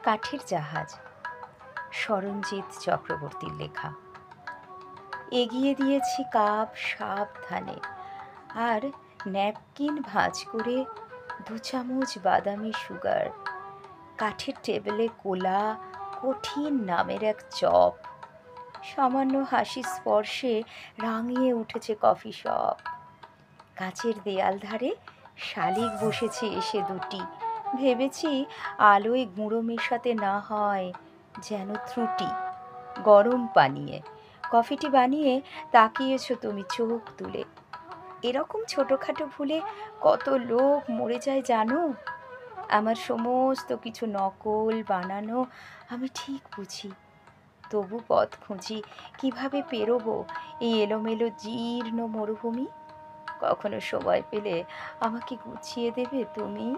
কাঠের জাহাজ, সরঞ্জিৎ চক্রবর্তীর লেখা। এগিয়ে দিয়েছি কাপ সাবধানে, আর ন্যাপকিন ভাঁজ করে 2 চামচ বাদামি সুগার। কাঠের টেবিলে কোলা কঠিন নামের এক চপ। সামান্য হাসি স্পর্শে রাঙিয়ে উঠেছে কফি শপ। কাচের দেয়াল ধারে শালিক বসেছে এসে দুটি। ভেবেছি আলোয় গুঁড়ো মেশাতে না হয়, যেন ত্রুটি। গরম পানিয়ে কফিটি বানিয়ে তাকিয়েছ তুমি চোখ তুলে। এরকম ছোটোখাটো ভুলে কত লোক মরে যায় জানো? আমার সমস্ত কিছু নকল বানানো আমি ঠিক বুঝি, তবু পথ খুঁজি কিভাবে পেরোবো এই এলোমেলো জীর্ণ মরুভূমি। কখনো সময় পেলে আমাকে গুছিয়ে দেবে তুমি?